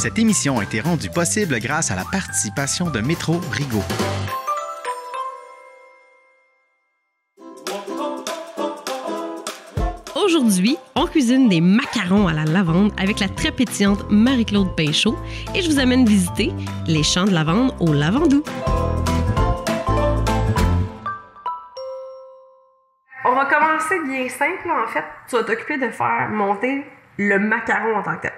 Cette émission a été rendue possible grâce à la participation de Métro Rigaud. Aujourd'hui, on cuisine des macarons à la lavande avec la très pétillante Marie-Claude Pinchot et je vous amène visiter les champs de lavande au Lavandou. On va commencer bien simple, en fait. Tu vas t'occuper de faire monter le macaron en tant que tel.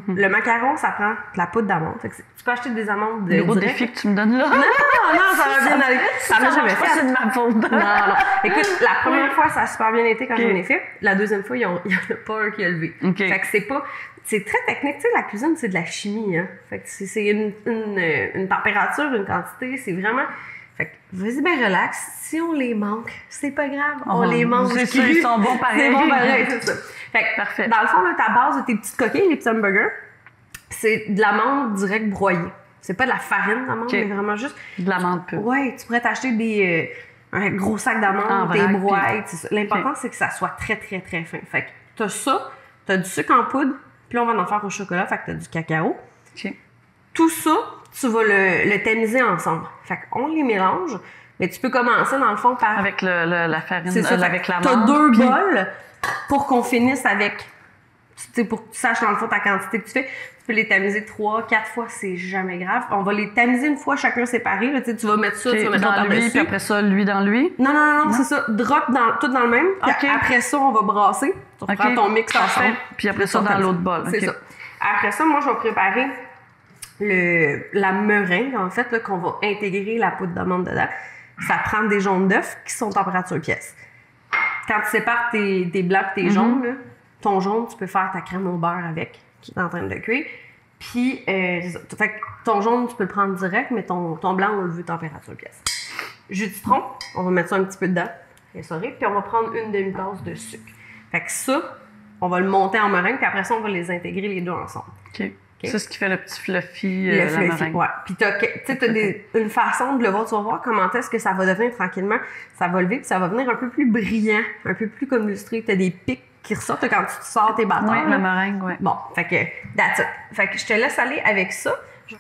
Le macaron, ça prend de la poudre d'amande. Tu peux acheter des amandes de gros défi que tu me donnes là. Non, ça va bien aller. Ça m'a jamais fait. C'est de ma faute. Non. Écoute, la première fois, ça a super bien été quand j'en ai fait. La deuxième fois, il y en a pas un qui a levé. Fait que c'est très technique. Tu sais, la cuisine, c'est de la chimie, hein. Fait que c'est une température, une quantité, c'est vraiment... Fait que vas-y, ben relax. Si on les manque, c'est pas grave. On les mange. C'est sûr, ils sont bons pareil. C'est bon pareil, c'est ça. Fait que, parfait. Dans le fond, là, ta base de tes petites coquilles, les petits hamburgers, c'est de l'amande direct broyée. C'est pas de la farine d'amande, mais vraiment juste... De l'amande pure. Ouais, tu pourrais t'acheter un gros sac d'amandes, des broies, c'est ça. L'important, c'est que ça soit très, très, très fin. Fait que t'as ça, t'as du sucre en poudre, puis là, on va en faire au chocolat, fait que t'as du cacao. Tout ça, tu vas le tamiser ensemble. Fait qu'on les mélange, mais tu peux commencer, dans le fond, par... Avec la farine, c'est ça, avec l'amande. T'as 2 bols pour qu'on finisse avec... Tu sais, pour que tu saches, dans le fond, ta quantité que tu fais. Tu peux les tamiser 3, 4 fois, c'est jamais grave. On va les tamiser une fois chacun séparé. Là, tu vas mettre ça, tu vas mettre dans lui, puis après ça, lui dans lui. Non, c'est ça. Drop tout dans le même. Puis après ça, on va brasser. Tu reprends ton mix ensemble. Puis après ça, dans l'autre bol. C'est ça. Après ça, moi, je vais préparer la meringue, en fait, là, qu'on va intégrer la poudre d'amande dedans. Ça prend des jaunes d'œufs qui sont température pièce. Quand tu sépares tes blancs et tes jaunes, là, ton jaune, tu peux faire ta crème au beurre avec, qui est en train de cuire. Puis, fait que ton jaune, tu peux le prendre direct, mais ton blanc, on le veut température pièce. Jus de citron, on va mettre ça un petit peu dedans, puis on va prendre une demi-tasse de sucre. Fait que ça, on va le monter en meringue, puis après ça, on va les intégrer les deux ensemble. C'est ce qui fait le petit fluffy, la fluffy, meringue. Ouais. Puis t'as une façon de le voir. Tu vas voir comment est-ce que ça va devenir tranquillement. Ça va lever, puis ça va venir un peu plus brillant, un peu plus comme illustré. T'as des pics qui ressortent quand tu sors tes bâtons. Oui, la meringue, oui. Bon, fait que that's it. Fait que je te laisse aller avec ça. Fait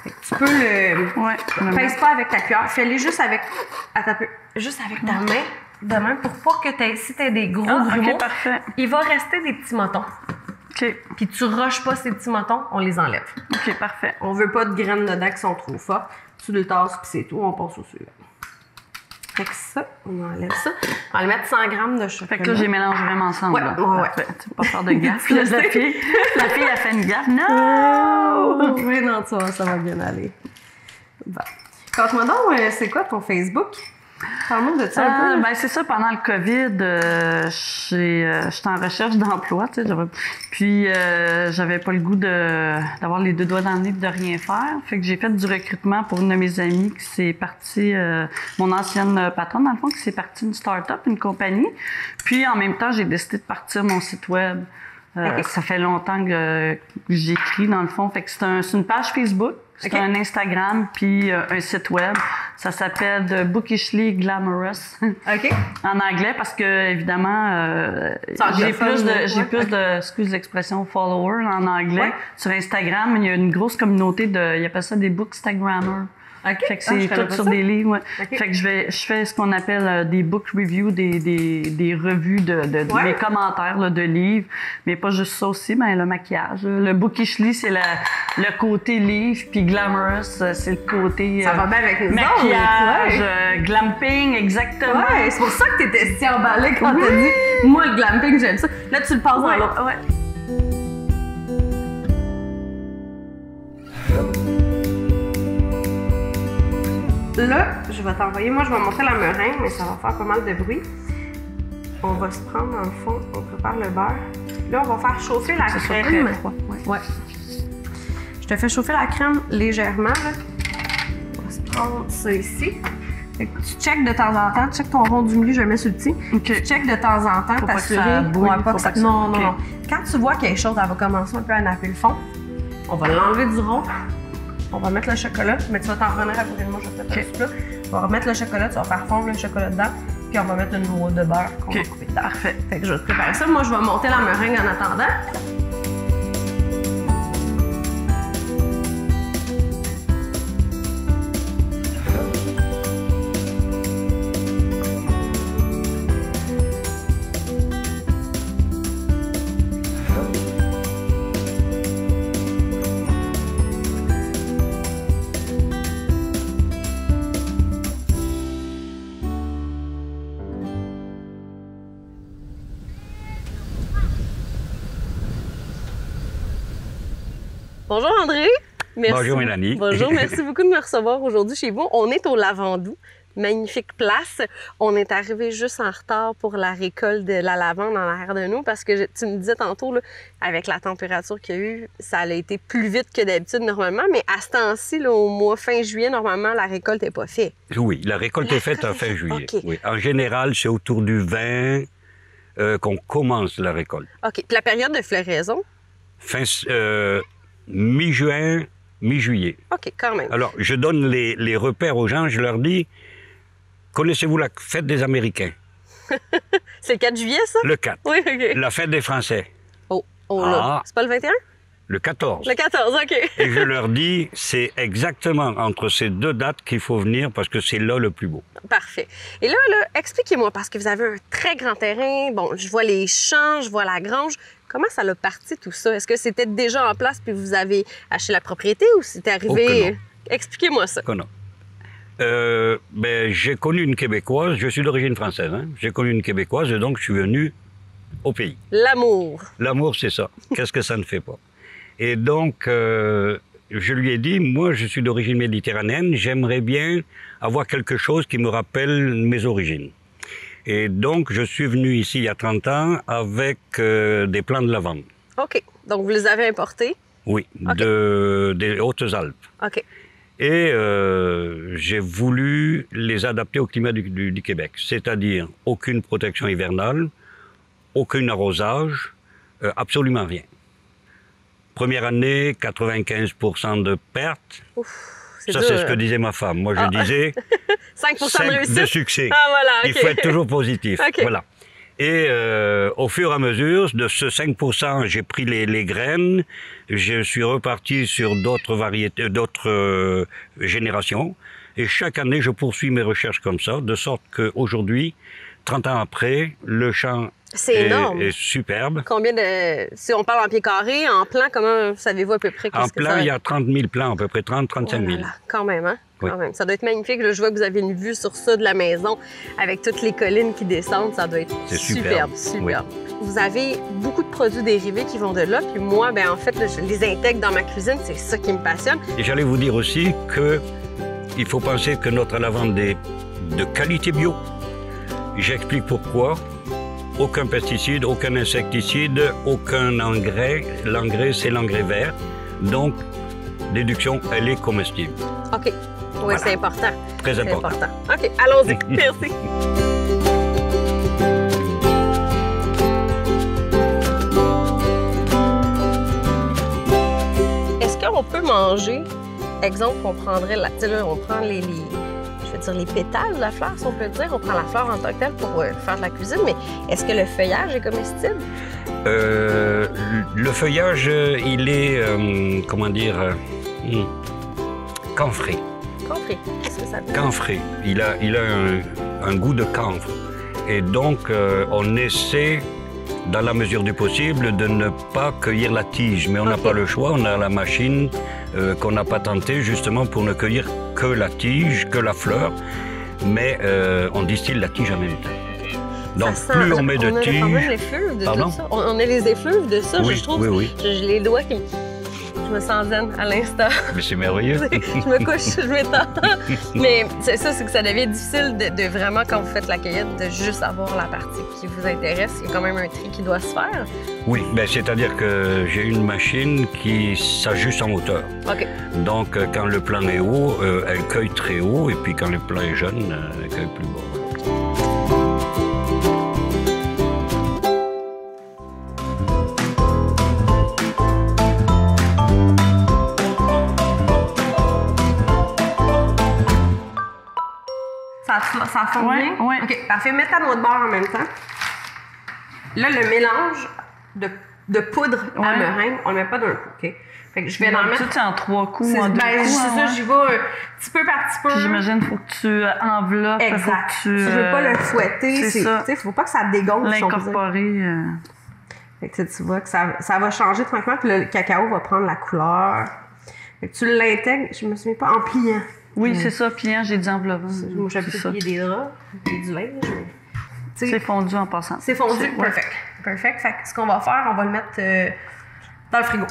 que tu peux le... Pèse pas avec ta cuillère. Fais-les juste avec... Juste avec ta main. De même, pour pas que si t'as des gros grumeaux, il va rester des petits motons. Puis tu rushes pas ces petits motons, on les enlève. OK, parfait. On veut pas de graines dedans qui sont trop fortes. Tu le tasses, puis c'est tout, on passe au suivant. Fait que ça, on enlève ça. On va mettre 100 g de chocolat. Fait que là, je les mélange vraiment ensemble. Ouais. Tu peux pas faire de gaffe. la fille, elle fait une gaffe. Non! Oui, non, tu vois, ça va bien aller. Bon. Conte-moi donc, c'est quoi ton Facebook? Parle-moi de ça un peu. Ben, c'est ça, pendant le COVID, j'étais en recherche d'emploi, tu sais, puis j'avais pas le goût d'avoir les deux doigts dans le nez et de rien faire. Fait que j'ai fait du recrutement pour une de mes amies qui s'est partie, mon ancienne patronne, dans le fond, qui s'est partie d'une start-up, une compagnie. Puis en même temps, j'ai décidé de partir mon site web. Ça fait longtemps que j'écris, dans le fond. Fait que c'est une page Facebook. C'est un Instagram puis un site web. Ça s'appelle The Bookishly Glamorous. En anglais parce que évidemment j'ai plus de excuse l'expression followers en anglais sur Instagram. Il y a une grosse communauté ils appellent ça des bookstagrammers. Fait que c'est tout sur des livres. Fait que je fais ce qu'on appelle des book reviews, des revues de mes commentaires là, de livres, mais pas juste ça aussi, ben le maquillage. Le bookishly, c'est le côté livre, puis glamorous, c'est le côté ça va bien avec nous maquillage, glamping, exactement. Ouais, c'est pour ça que t'étais si emballée quand t'as dit moi le glamping j'aime ça. Là tu le passes dans l'autre. Là, je vais t'envoyer, moi je vais montrer la meringue, mais ça va faire pas mal de bruit. On va se prendre dans le fond, on prépare le beurre. Là, on va faire chauffer la crème. Ouais. Je te fais chauffer la crème légèrement. Là. On va se prendre ça ici. Fait que tu checkes de temps en temps, tu checkes ton rond du milieu, je le mets sur le petit. Tu checkes de temps en temps, t'assurer. Non. Quand tu vois quelque chose, elle va commencer un peu à napper le fond. On va l'enlever du rond. On va mettre le chocolat, mais tu vas t'en revenir à côté de moi, je vais peut-être un petit peu. On va remettre le chocolat, tu vas faire fondre le chocolat dedans, puis on va mettre une noix de beurre qu'on va couper dedans. Parfait. Fait que je vais te préparer ça. Moi, je vais monter la meringue en attendant. Bonjour André. Merci. Bonjour Mélanie. Bonjour, merci beaucoup de me recevoir aujourd'hui chez vous. On est au Lavandou. Magnifique place. On est arrivé juste en retard pour la récolte de la lavande en arrière de nous parce que tu me disais tantôt, là, avec la température qu'il y a eu, ça a été plus vite que d'habitude normalement, mais à ce temps-ci, là, au mois fin juillet, normalement, la récolte n'est pas faite. Oui, la récolte est faite en fin juillet. OK. Oui. En général, c'est autour du 20 qu'on commence la récolte. OK. Puis la période de floraison? Mi-juin, mi-juillet. OK, quand même. Alors, je donne les repères aux gens, je leur dis, connaissez-vous la fête des Américains? C'est le 4 juillet, ça? Le 4. Oui, OK. La fête des Français? Oh là. Ah. C'est pas le 21? Le 14. Le 14, OK. Et je leur dis, c'est exactement entre ces deux dates qu'il faut venir parce que c'est là le plus beau. Parfait. Et là, expliquez-moi, parce que vous avez un très grand terrain. Bon, je vois les champs, je vois la grange. Comment ça l'a parti tout ça? Est-ce que c'était déjà en place puis vous avez acheté la propriété ou c'était arrivé? Oh que non. Expliquez-moi ça. Que non. J'ai connu une Québécoise, je suis d'origine française, hein? J'ai connu une Québécoise et donc je suis venu au pays. L'amour. L'amour, c'est ça. Qu'est-ce que ça ne fait pas? Et donc, je lui ai dit, moi, je suis d'origine méditerranéenne, j'aimerais bien avoir quelque chose qui me rappelle mes origines. Et donc, je suis venu ici il y a 30 ans avec des plants de lavande. OK. Donc, vous les avez importés? Oui, OK. des Hautes-Alpes. OK. Et j'ai voulu les adapter au climat du Québec, c'est-à-dire aucune protection hivernale, aucun arrosage, absolument rien. Première année, 95% de pertes. Ouf, ça, c'est ce que disait ma femme. Moi, je disais 5% de réussite. de succès. Ah, voilà, OK. Il faut être toujours positif. OK. Voilà. Et au fur et à mesure, de ce 5%, j'ai pris les graines, je suis reparti sur d'autres variétés, d'autres générations. Et chaque année, je poursuis mes recherches comme ça, de sorte qu'aujourd'hui, 30 ans après, le champ est superbe. Combien de... Si on parle en pieds carrés, en plan, comment savez-vous à peu près? En plan, il y a 30 000 plants, à peu près 30-35 000. Oh là là, quand même, hein? Oui. Quand même. Ça doit être magnifique. Là, je vois que vous avez une vue sur ça de la maison, avec toutes les collines qui descendent. Ça doit être superbe. Oui. Vous avez beaucoup de produits dérivés qui vont de là. Puis moi, ben en fait, là, je les intègre dans ma cuisine. C'est ça qui me passionne. Et j'allais vous dire aussi qu'il faut penser que notre lavande est de qualité bio. J'explique pourquoi. Aucun pesticide, aucun insecticide, aucun engrais. L'engrais, c'est l'engrais vert. Donc, déduction, elle est comestible. OK. Oui, voilà. C'est important. Très important. OK, allons-y. Merci. Est-ce qu'on peut manger, exemple, on prendrait là, on prend les pétales de la fleur, si on peut dire. On prend la fleur en tant que telle pour faire de la cuisine, mais est-ce que le feuillage est comestible? Le feuillage, il est, comment dire, camphré. Camphré, qu'est-ce que ça veut dire? Camphré. Il a un goût de camphre. Et donc, on essaie, dans la mesure du possible, de ne pas cueillir la tige. Mais on n'a pas le choix, on a la machine qu'on n'a pas tentée justement pour ne cueillir que la tige, que la fleur. Mais on distille la tige en même temps. Donc, plus on met de tige... On a les effluves de tout ça. On a les effluves de ça, oui, je trouve. Oui. J'ai les doigts qui... Je me sens zen à l'instant. Mais c'est merveilleux. Je me couche, je m'étends. Mais c'est ça, c'est que ça devient difficile de vraiment, quand vous faites la cueillette, de juste avoir la partie qui vous intéresse. Il y a quand même un tri qui doit se faire. Oui, ben, c'est-à-dire que j'ai une machine qui s'ajuste en hauteur. OK. Donc, quand le plant est haut, elle cueille très haut, et puis quand le plant est jeune, elle cueille plus bas. Ça fond bien? Oui. OK, parfait. Mettez à notre beurre en même temps. Là, le mélange de poudre à meringue, on le met pas d'un coup, OK? Fait que je vais en mettre... Ça, en 3 coups, en 2 coups. C'est ça, j'y vais petit peu par petit peu. Puis j'imagine qu'il faut que tu enveloppes. Exact. Faut que tu veux pas le fouetter. C'est ça. Il faut pas que ça dégonfle. L'incorporer. Fait que tu vois que ça va changer tranquillement, puis le cacao va prendre la couleur. Fait que tu l'intègres, je me souviens pas, en pliant. Oui, c'est ça, pliant, j'ai dit enveloppant. Moi, j'avais plié des draps, et du linge. C'est fondu en passant. C'est fondu, perfect. Fait que ce qu'on va faire, on va le mettre dans le frigo.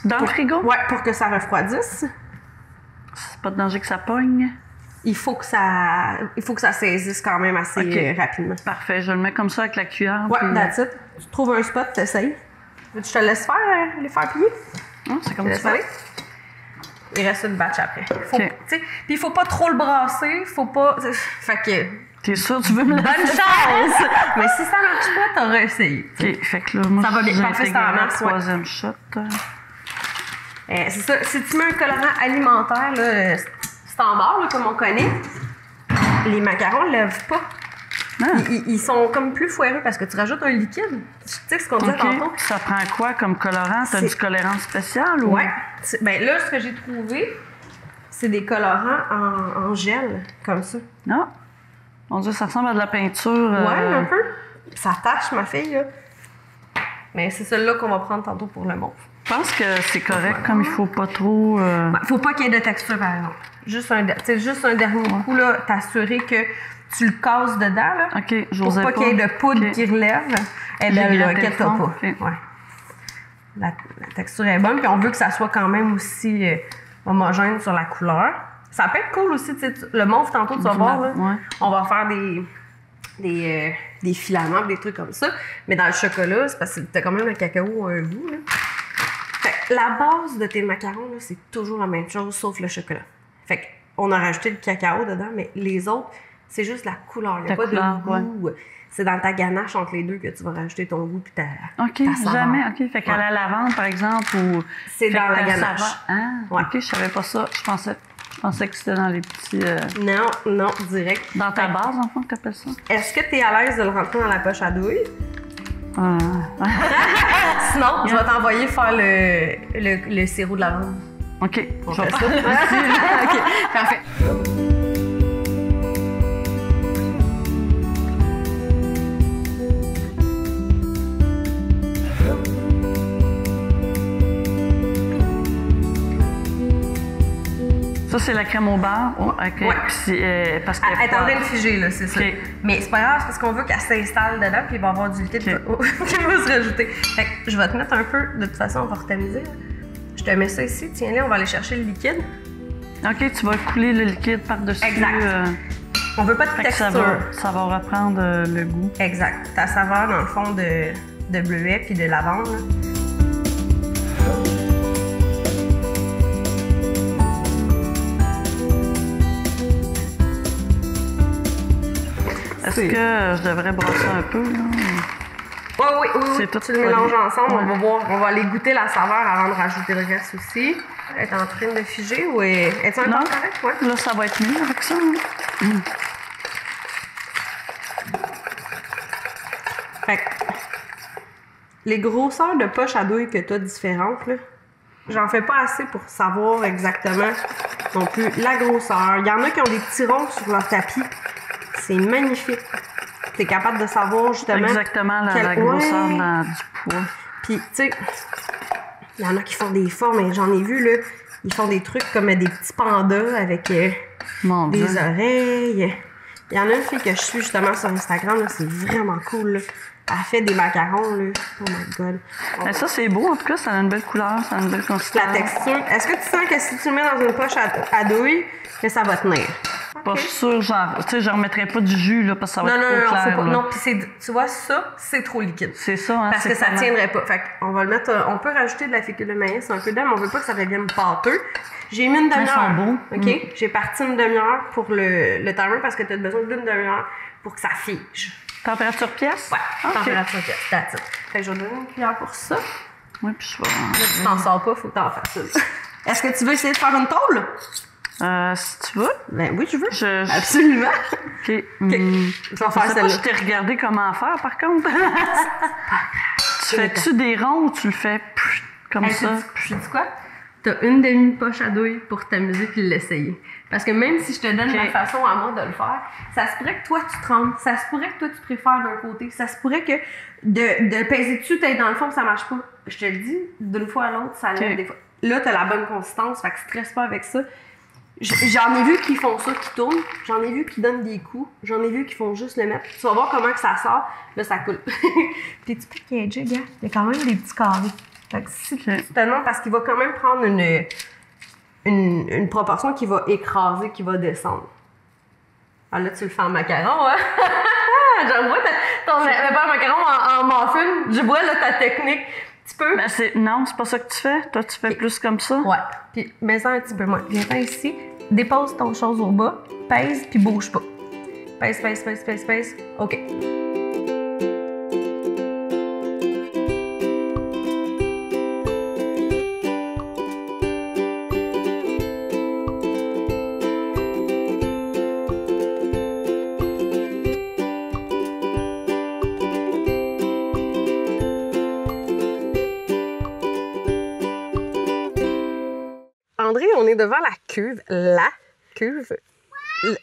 Dans le frigo? Ouais, pour que ça refroidisse. C'est pas de danger que ça pogne? Il faut que ça saisisse quand même assez rapidement. Parfait, je le mets comme ça avec la cuillère. Ouais, puis... that's it. Tu trouves un spot, t'essayes. Je te laisse faire, les faire plier. C'est comme ça. Il reste une batch après. Puis il faut pas trop le brasser, faut pas... Fait que... T'es sûr tu veux me la bonne chance! Mais si ça marche pas, t'auras essayé. OK, fait que là, moi, ça va bien. j'ai Parfait, intégré ça la marche, troisième shot. C'est ça. Si tu mets un colorant alimentaire, là, standard, là, comme on connaît, les macarons ne lèvent pas. Ils sont comme plus foireux parce que tu rajoutes un liquide. Tu sais ce qu'on disait tantôt? Ça prend quoi comme colorant? T'as du colorant spécial? Ou... Ouais. Ben là, ce que j'ai trouvé, c'est des colorants en gel, comme ça. Ah! Mon Dieu, ça ressemble à de la peinture. Ouais, un peu. Ça tâche, ma fille, là. Mais c'est celle-là qu'on va prendre tantôt pour le mauve. Je pense que c'est correct, comme il faut pas trop... Faut pas qu'il y ait de texture, par exemple. Juste un dernier coup, là, t'assurer que tu le casses dedans, là. OK, pour pas qu'il y ait de poudre qui relève. Eh bien, là, inquiète-toi pas. Okay. Ouais. La texture est bonne, puis on veut que ça soit quand même aussi homogène sur la couleur. Ça peut être cool aussi, tu sais, le mauve, tantôt, tu vas voir, là, on va faire des filaments, des trucs comme ça. Mais dans le chocolat, c'est parce que t'as quand même le cacao à un goût, là. Fait, la base de tes macarons, là, c'est toujours la même chose, sauf le chocolat. Fait qu'on a rajouté le cacao dedans, mais les autres, c'est juste la couleur. Il n'y a pas de goût. Ouais. C'est dans ta ganache entre les deux que tu vas rajouter ton goût puis ta saveur. Jamais. OK, fait qu'à la lavande, par exemple, ou... C'est dans la ganache. OK, je savais pas ça. Je pensais que c'était dans les petits... Non, direct. Dans ta base, en fait, t'appelles ça? Est-ce que tu es à l'aise de le rentrer dans la poche à douille? Sinon, je vais t'envoyer faire le sirop de lavande. OK. On fait ça. OK, parfait. Ça, c'est la crème au beurre. Oh, OK. Ouais. Parce qu'elle est en train de figer, là, c'est ça. Mais c'est pas grave, c'est parce qu'on veut qu'elle s'installe dedans, puis il va y avoir du liquide qui va se rajouter. Fait que je vais te mettre un peu, de toute façon, on va retamiser. Je te mets ça ici, tiens-le, on va aller chercher le liquide. OK, tu vas couler le liquide par-dessus. Exact. On veut pas de texture. Ça va reprendre le goût. Exact. Ta saveur, dans le fond, de bleuet puis de lavande, là. Est-ce que je devrais brasser un peu, là? Oui. Tu le mélanges ensemble. Ouais. On va voir. On va aller goûter la saveur avant de rajouter le reste aussi. Elle est en train de figer ou est-tu encore correct? Ouais. Là, ça va être mieux avec ça. Fait que les grosseurs de poche à douille que tu as différentes, là, j'en fais pas assez pour savoir exactement non plus la grosseur. Il y en a qui ont des petits ronds sur leur tapis. C'est magnifique. Tu es capable de savoir justement... Exactement la grosseur du poids. Puis, tu sais, il y en a qui font des formes, et j'en ai vu, là, ils font des trucs comme des petits pandas avec des oreilles. Il y en a une fille que je suis justement sur Instagram, là, c'est vraiment cool, là. Elle fait des macarons, là. Oh my God. Ça, c'est beau. En tout cas, ça a une belle couleur, ça a une belle consistance. La texture. Est-ce que tu sens que si tu le mets dans une poche à douille, que ça va tenir? Pas sûr, genre, tu sais, je remettrai pas du jus, là, parce que ça va être trop clair. Non, puis tu vois, ça, c'est trop liquide. C'est ça, hein. Parce que ça tiendrait pas. Fait qu'on va le mettre, on peut rajouter de la fécule de maïs un peu dedans, mais on veut pas que ça devienne pâteux. J'ai mis une demi-heure. Ils sont beaux. OK? J'ai parti une demi-heure pour le timer parce que tu as besoin d'une demi-heure pour que ça fige. Température pièce? Ouais, okay. Température pièce, that's it. Fait que je vais donner une cuillère pour ça. Oui, puis je vais... Là, tu t'en sors pas, faut que t'en fasses une. Est-ce que tu veux essayer de faire une tôle? Si tu veux. Ben oui, je veux. Absolument. OK. Je vais faire celle-là. Je t'ai regardé comment faire, par contre. Tu fais-tu des ronds ou tu le fais comme ça? Tu dis quoi? T'as une demi-poche à douille pour t'amuser puis l'essayer. Parce que même si je te donne ma façon à moi de le faire, ça se pourrait que toi, tu trembles. Ça se pourrait que toi, tu préfères d'un côté. Ça se pourrait que de peser dessus, t'es dans le fond, ça marche pas. Je te le dis, d'une fois à l'autre, ça lève des fois. Là, t'as la bonne consistance, fait que stresse pas avec ça. J'en ai vu qui font ça, qui tournent. J'en ai vu qui donnent des coups. J'en ai vu qui font juste le mettre. Tu vas voir comment que ça sort. Là, ça coule. Puis tu peux piéger, gars. Il y a quand même des petits carrés. Fait que si tu te demandes, parce qu'il va quand même prendre une proportion qui va écraser, qui va descendre. Ah là, tu le fais en macaron, hein? J'en vois ton macaron en muffin. Je vois là, ta technique. Tu peux? Ben, non, c'est pas ça que tu fais. Toi, tu fais plus comme ça. Ouais. Puis, mets-en un petit peu moins. Viens ici. Dépose ton chose au bas. Pèse, puis bouge pas. Pèse, pèse, pèse, pèse, pèse. OK. André, on est devant la cuve. La cuve.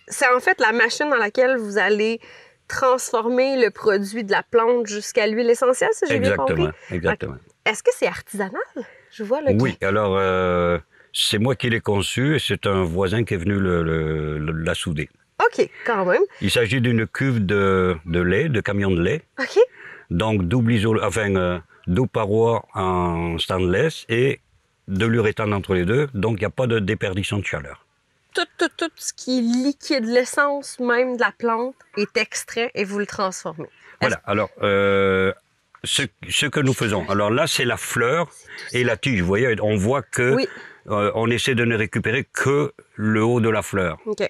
C'est en fait la machine dans laquelle vous allez transformer le produit de la plante jusqu'à l'huile essentielle, si j'ai bien compris. Exactement. Est-ce que c'est artisanal? Je vois le. Oui, alors c'est moi qui l'ai conçu et c'est un voisin qui est venu la souder. OK, quand même. Il s'agit d'une cuve de lait, de camion de lait. OK. Donc double paroi en stainless et de l'uréthane entre les deux, donc il n'y a pas de déperdition de chaleur. Tout ce qui est liquide, l'essence même de la plante est extrait et vous le transformez. Voilà, alors ce que nous faisons, alors là c'est la fleur et la tige, vous voyez, on voit que on essaie de ne récupérer que le haut de la fleur. OK.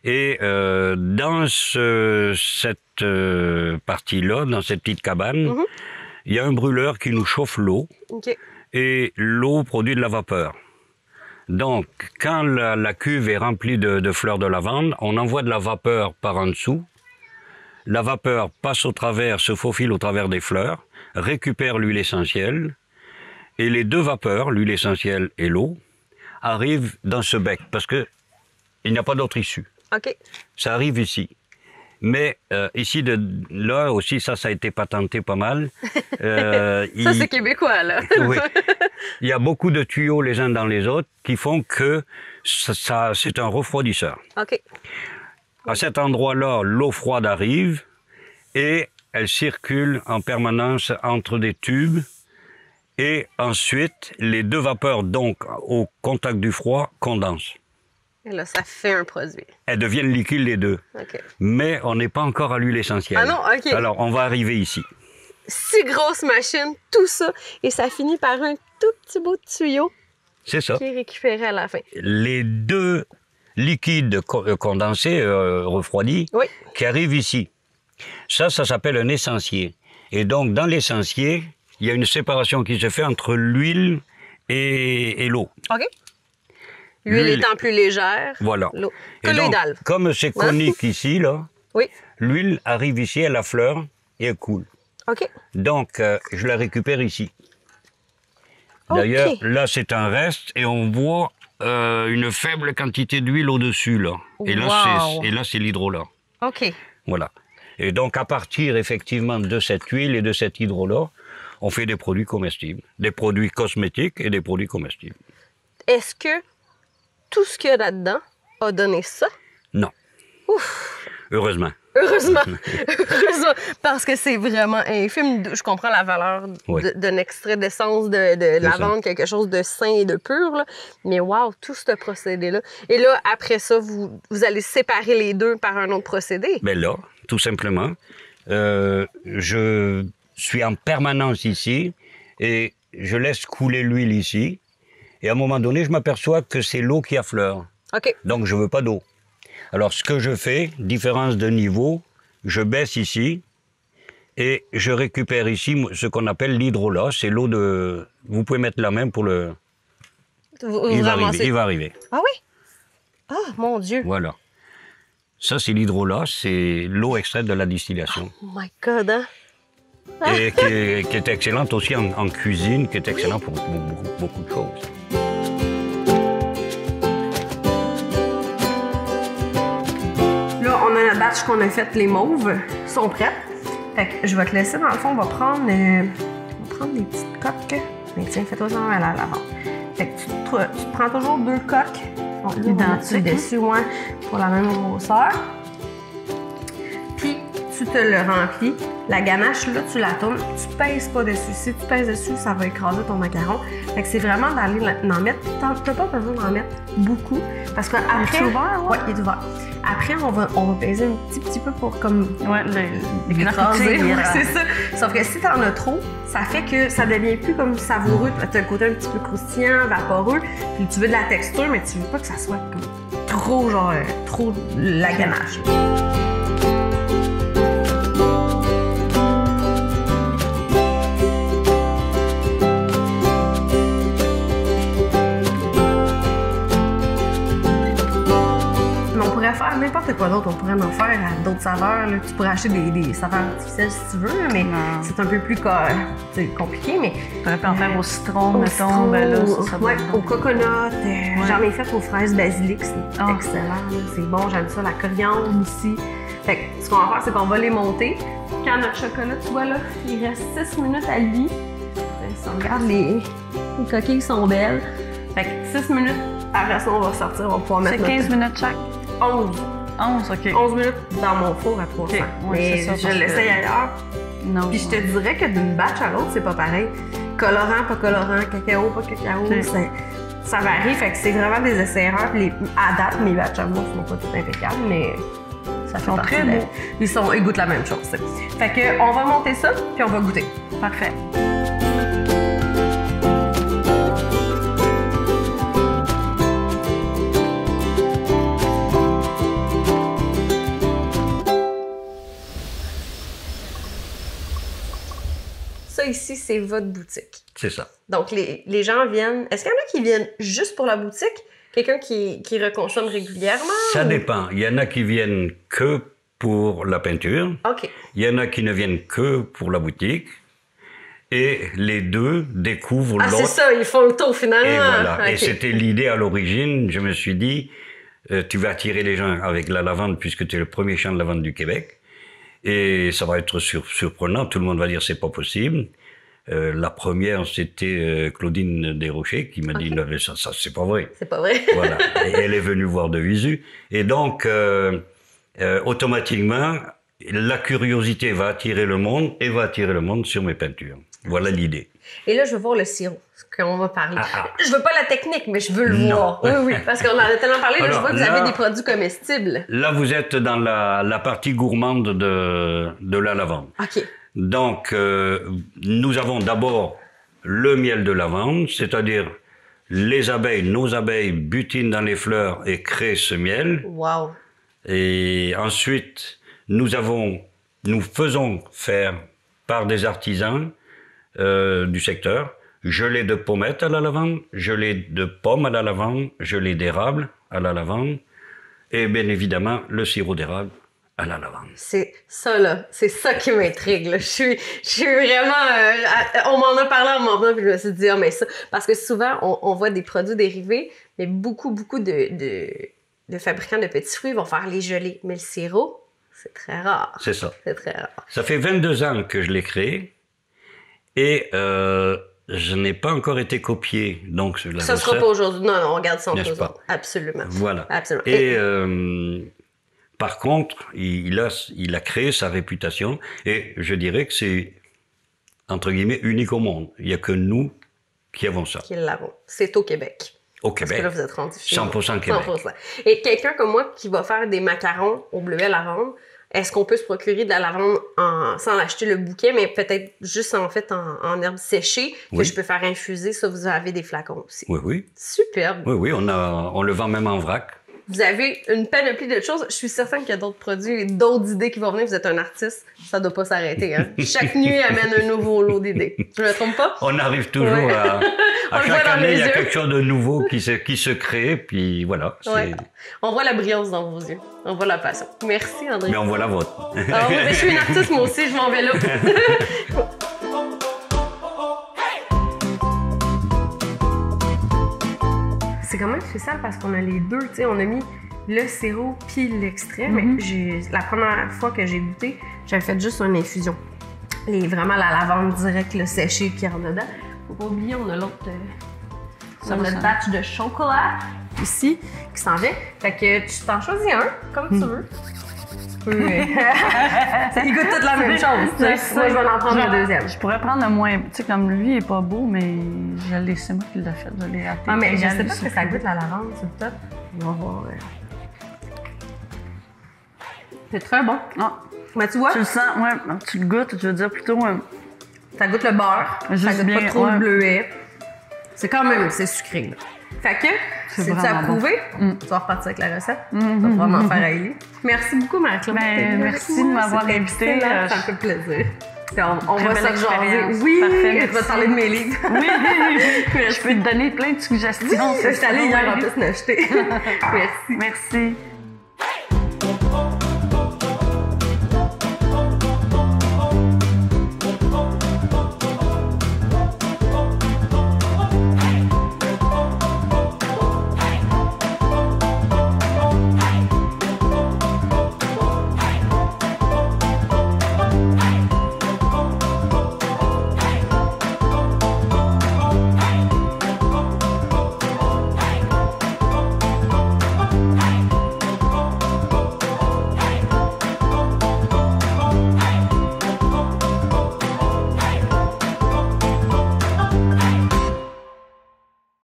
Et dans cette partie-là, dans cette petite cabane, il y a un brûleur qui nous chauffe l'eau. OK. Et l'eau produit de la vapeur. Donc, quand la cuve est remplie de fleurs de lavande, on envoie de la vapeur par en dessous. La vapeur passe au travers, se faufile au travers des fleurs, récupère l'huile essentielle, et les deux vapeurs, l'huile essentielle et l'eau, arrivent dans ce bec, parce que il n'y a pas d'autre issue. OK. Ça arrive ici. Mais ici, là aussi, ça a été patenté pas mal. Ça, c'est québécois, là. Oui. Il y a beaucoup de tuyaux les uns dans les autres qui font que c'est un refroidisseur. OK. À cet endroit-là, l'eau froide arrive et elle circule en permanence entre des tubes. Et ensuite, les deux vapeurs, donc, au contact du froid, condensent. Et là, ça fait un produit. Elles deviennent liquides les deux. OK. Mais on n'est pas encore à l'huile essentielle. Ah non, OK. Alors, on va arriver ici. 6 grosses machines, tout ça, et ça finit par un tout petit bout de tuyau. C'est ça. Qui est récupéré à la fin. Les deux liquides condensés, refroidis, qui arrivent ici. Ça s'appelle un essencier. Et donc, dans l'essencier, il y a une séparation qui se fait entre l'huile et l'eau. OK. L'huile étant plus légère. Voilà. L'eau. Donc, comme c'est conique ici, là, oui. L'huile arrive ici à la fleur et elle coule. OK. Donc, je la récupère ici. D'ailleurs, là, c'est un reste et on voit une faible quantité d'huile au-dessus, là. Et là, c'est l'hydrolat. OK. Voilà. Et donc, à partir, effectivement, de cette huile et de cet hydrolat, on fait des produits comestibles. Des produits cosmétiques et des produits comestibles. Est-ce que tout ce qu'il y a là-dedans a donné ça? Non. Ouf! Heureusement. Heureusement. Heureusement. Parce que c'est vraiment infime. Je comprends la valeur d'un extrait d'essence de lavande, quelque chose de sain et de pur. Là. Mais wow, tout ce procédé-là. Et là, après ça, vous allez séparer les deux par un autre procédé? Bien là, tout simplement, je suis en permanence ici et je laisse couler l'huile ici. Et à un moment donné, je m'aperçois que c'est l'eau qui affleure. OK. Donc, je ne veux pas d'eau. Alors, ce que je fais, différence de niveau, je baisse ici et je récupère ici ce qu'on appelle l'hydrolat. C'est l'eau de... Vous pouvez mettre la main pour le... Il va arriver. Ah oui? Ah, mon Dieu. Voilà. Ça, c'est l'hydrolat. C'est l'eau extraite de la distillation. Oh my God, hein? Et qui est excellente aussi en cuisine, qui est excellente pour beaucoup de choses. Là, on a notre batch qu'on a fait, les mauves sont prêtes. Fait que je vais te laisser, dans le fond, on va prendre des petites coques. Mais tiens, fais-toi ça à l'avant. Fait que tu te prends toujours 2 coques. Bon, identiques dessus, pour la même grosseur. Puis, tu te tu le remplis, la ganache, là, tu la tournes, tu pèses pas dessus. Si tu pèses dessus, ça va écraser ton macaron. Fait que c'est vraiment d'aller en mettre. T'as pas besoin d'en mettre beaucoup. Parce qu'après. Il est ouvert, ouais? Ouais, il est ouvert. Après, on va peser un petit peu pour comme. Ouais, les écraser. grands C'est ça. Sauf que si t'en as trop, ça fait que ça devient plus comme savoureux. T'as le côté un petit peu croustillant, vaporeux. Puis tu veux de la texture, mais tu veux pas que ça soit comme trop, genre, trop la ganache. Faire n'importe quoi d'autre, on pourrait en faire à d'autres saveurs. Là. Tu pourrais acheter des saveurs artificielles si tu veux, mais c'est un peu plus compliqué. Mais tu aurais pu en faire au citron, mettons. Ben là, ça ouais, au coconut. J'en ai fait aux fraises basilic, c'est excellent. C'est bon, j'aime ça. La coriandre aussi. Fait que ce qu'on va faire, c'est qu'on va les monter. Quand notre chocolat, tu vois là, il reste 6 minutes à lui. Si on regarde, les coquilles sont belles. Fait que 6 minutes, après ça, on va sortir, on va pouvoir mettre. C'est 15 minutes chaque? 11. 11, OK. 11 minutes dans mon four à 300. Okay. Ouais, mais ça, je l'essaye ailleurs. Non. Puis je te dirais que d'une batch à l'autre, c'est pas pareil. Colorant, pas colorant, cacao, pas cacao, ça varie. Fait que c'est vraiment des essais-erreurs. Puis à date, mes batchs à moi sont pas tout impeccables, mais ça fait partie de... Ils goûtent la même chose. Fait que on va monter ça, puis on va goûter. Parfait. Ça ici, c'est votre boutique. C'est ça. Donc, les gens viennent... Est-ce qu'il y en a qui viennent juste pour la boutique? Quelqu'un qui reconsomme régulièrement? Ça dépend. Il y en a qui viennent que pour la peinture. OK. Il y en a qui ne viennent que pour la boutique. Et les deux découvrent l'autre. Ah, c'est ça, ils font le tour finalement. Et voilà. Okay. Et c'était l'idée à l'origine. Je me suis dit, tu vas attirer les gens avec la lavande puisque tu es le premier champ de lavande du Québec. Et ça va être surprenant. Tout le monde va dire c'est pas possible. La première, c'était Claudine Desrochers qui m'a dit ça c'est pas vrai. C'est pas vrai. Voilà. Et elle est venue voir de visu. Et donc, automatiquement, la curiosité va attirer le monde et va attirer le monde sur mes peintures. Voilà l'idée. Et là, je veux voir le sirop, ce qu'on va parler. Je veux pas la technique, mais je veux le voir. Oui, parce qu'on en a tellement parlé. Alors, là, je vois que vous avez des produits comestibles. Là, vous êtes dans la partie gourmande de la lavande. OK. Donc, nous avons d'abord le miel de lavande, c'est-à-dire les abeilles, nos abeilles butinent dans les fleurs et créent ce miel. Wow. Et ensuite, nous faisons faire par des artisans du secteur gelée de pommettes à la lavande, gelée de pommes à la lavande, gelée d'érable à la lavande et bien évidemment le sirop d'érable à la lavande. C'est ça, là. C'est ça qui m'intrigue, là. Je suis vraiment... on m'en a parlé en m'en venant, puis je me suis dit, mais ça... Parce que souvent, on voit des produits dérivés, mais beaucoup de fabricants de petits fruits vont faire les gelées. Mais le sirop, c'est très rare. C'est ça. C'est très rare. Ça fait 22 ans que je l'ai créé, et je n'ai pas encore été copié. Donc, la ça ne sera pas aujourd'hui. Non, on regarde ça en pause. Absolument. Voilà. Absolument. Et... par contre, il a créé sa réputation et je dirais que c'est, entre guillemets, unique au monde. Il n'y a que nous qui avons ça. Qui l'avons. C'est au Québec. Au Québec. Parce que là, vous êtes rendu chez 100% Québec. 100%. Et quelqu'un comme moi qui va faire des macarons au bleuet lavande, est-ce qu'on peut se procurer de la lavande sans acheter le bouquet, mais peut-être juste en herbes séchées que je peux faire infuser? Ça, vous avez des flacons aussi. Oui, oui. Superbe. Oui, on le vend même en vrac. Vous avez une panoplie de choses. Je suis certaine qu'il y a d'autres produits, d'autres idées qui vont venir. Vous êtes un artiste, ça ne doit pas s'arrêter. Hein? Chaque nuit amène un nouveau lot d'idées. Je me trompe pas? On arrive toujours à chaque année, il y a quelque chose de nouveau qui se crée, puis voilà. Ouais. On voit la brillance dans vos yeux. On voit la passion. Merci, André. Mais on voit la vôtre. Alors, je suis une artiste, moi aussi, je m'en vais là. C'est quand même spécial parce qu'on a les deux, tu sais, on a mis le sirop puis l'extrait, mais la première fois que j'ai goûté, j'avais fait juste une infusion. Vraiment la lavande directe, le séché qui rentre dedans. Faut pas oublier, on a l'autre, notre batch de chocolat ici qui s'en vient. Fait que tu t'en choisis un, comme tu veux. peu. Il goûte toute la même chose. Moi, je vais en prendre le deuxième. Je pourrais prendre le moins. Tu sais, comme lui, il est pas beau, mais c'est moi qui l'ai fait. Je l'ai raté. Ah, mais je sais pas ce que ça goûte la lavande sur le top. On va voir. C'est très bon. Ah. Mais tu vois? Tu le sens, ouais, tu le goûtes, je veux dire plutôt. Ça goûte le beurre. Juste ça goûte bien, pas trop ouais. le bleuet. C'est quand même, c'est sucré. Là. Fait que, c'est vraiment approuvé. Tu vas repartir avec la recette. Tu vas vraiment faire à Élie. Merci beaucoup, Marie-Claude. Ben, merci de m'avoir invitée. Ça me fait plaisir. On va belle se jaser. expérience. Oui, Parfait, je vais te parler de mes livres. Oui, je peux te donner plein de suggestions. Je suis allée hier en plus m'acheter. Merci. Merci.